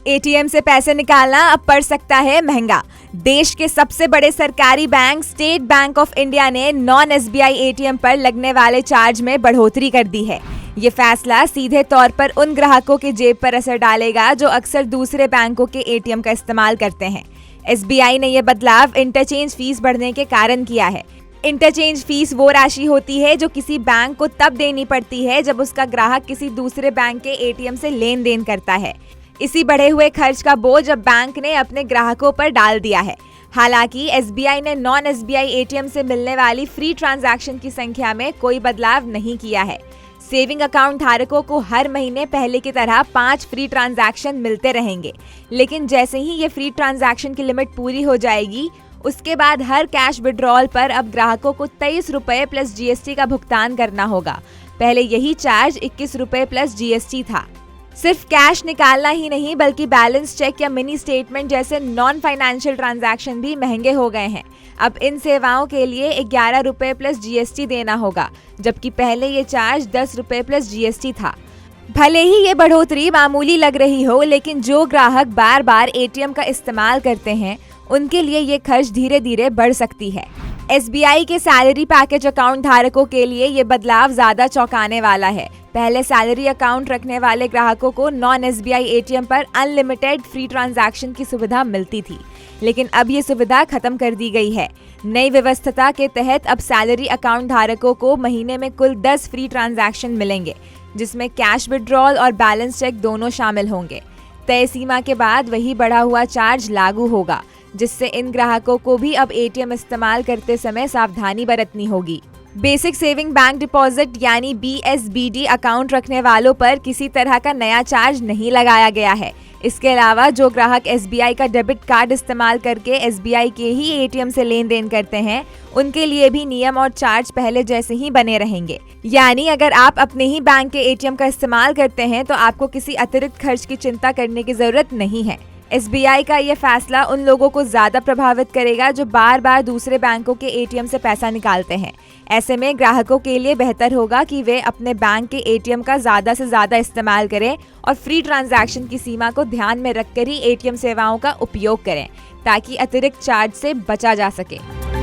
ATM से पैसे निकालना अब पड़ सकता है महंगा। देश के सबसे बड़े सरकारी bank state bank of India ने नॉन एसबीआई एटीएम पर लगने वाले चार्ज में बढ़ोतरी कर दी है। ये फैसला सीधे तौर पर उन ग्राहकों के जेब पर असर डालेगा जो अक्सर दूसरे बैंकों के एटीएम का इस्तेमाल करते हैं। एसबीआई ने यह बदलाव इंटरचेंज फीस बढ़ने के कारण किया है। इंटरचेंज फीस वो राशि होती है जो किसी बैंक को तब देनी पड़ती है जब उसका ग्राहक किसी दूसरे बैंक के एटीएम से लेन देन करता है। इसी बढ़े हुए खर्च का बोझ अब बैंक ने अपने ग्राहकों पर डाल दिया है। हालांकि एसबीआई ने नॉन एसबीआई एटीएम से मिलने वाली फ्री ट्रांजैक्शन की संख्या में कोई बदलाव नहीं किया है। सेविंग अकाउंट धारकों को हर महीने पहले की तरह 5 फ्री ट्रांजैक्शन मिलते रहेंगे, लेकिन जैसे ही ये फ्री ट्रांजैक्शन की लिमिट पूरी हो जाएगी, उसके बाद हर कैश विड्रॉल पर अब ग्राहकों को 23 रुपए प्लस जीएसटी का भुगतान करना होगा। पहले यही चार्ज 21 रुपए प्लस जीएसटी था। सिर्फ कैश निकालना ही नहीं बल्कि बैलेंस चेक या मिनी स्टेटमेंट जैसे नॉन फाइनेंशियल ट्रांजैक्शन भी महंगे हो गए हैं। अब इन सेवाओं के लिए 11 रुपए प्लस जीएसटी देना होगा, जबकि पहले ये चार्ज 10 रुपए प्लस जीएसटी था। भले ही ये बढ़ोतरी मामूली लग रही हो, लेकिन जो ग्राहक बार बार एटीएम का इस्तेमाल करते हैं उनके लिए ये खर्च धीरे धीरे बढ़ सकती है। एसबीआई के सैलरी पैकेज अकाउंट धारकों के लिए ये बदलाव ज्यादा चौंकाने वाला है। पहले सैलरी अकाउंट रखने वाले ग्राहकों को नॉन एसबीआई एटीएम पर अनलिमिटेड फ्री ट्रांजैक्शन की सुविधा मिलती थी, लेकिन अब ये सुविधा खत्म कर दी गई है। नई व्यवस्था के तहत अब सैलरी अकाउंट धारकों को महीने में कुल 10 फ्री ट्रांजैक्शन मिलेंगे, जिसमें कैश विड्रॉल और बैलेंस चेक दोनों शामिल होंगे। तय सीमा के बाद वही बढ़ा हुआ चार्ज लागू होगा, जिससे इन ग्राहकों को भी अब एटीएम इस्तेमाल करते समय सावधानी बरतनी होगी। बेसिक सेविंग बैंक डिपॉजिट यानी बीएसबीडी अकाउंट रखने वालों पर किसी तरह का नया चार्ज नहीं लगाया गया है। इसके अलावा जो ग्राहक एसबीआई का डेबिट कार्ड इस्तेमाल करके एसबीआई के ही एटीएम से लेन देन करते हैं, उनके लिए भी नियम और चार्ज पहले जैसे ही बने रहेंगे। यानी अगर आप अपने ही बैंक के एटीएम का इस्तेमाल करते हैं तो आपको किसी अतिरिक्त खर्च की चिंता करने की जरूरत नहीं है। एसबीआई का यह फैसला उन लोगों को ज्यादा प्रभावित करेगा जो बार बार दूसरे बैंकों के एटीएम से पैसा निकालते हैं। ऐसे में ग्राहकों के लिए बेहतर होगा कि वे अपने बैंक के एटीएम का ज्यादा से ज्यादा इस्तेमाल करें और फ्री ट्रांजैक्शन की सीमा को ध्यान में रखकर ही एटीएम सेवाओं का उपयोग करें, ताकि अतिरिक्त चार्ज से बचा जा सके।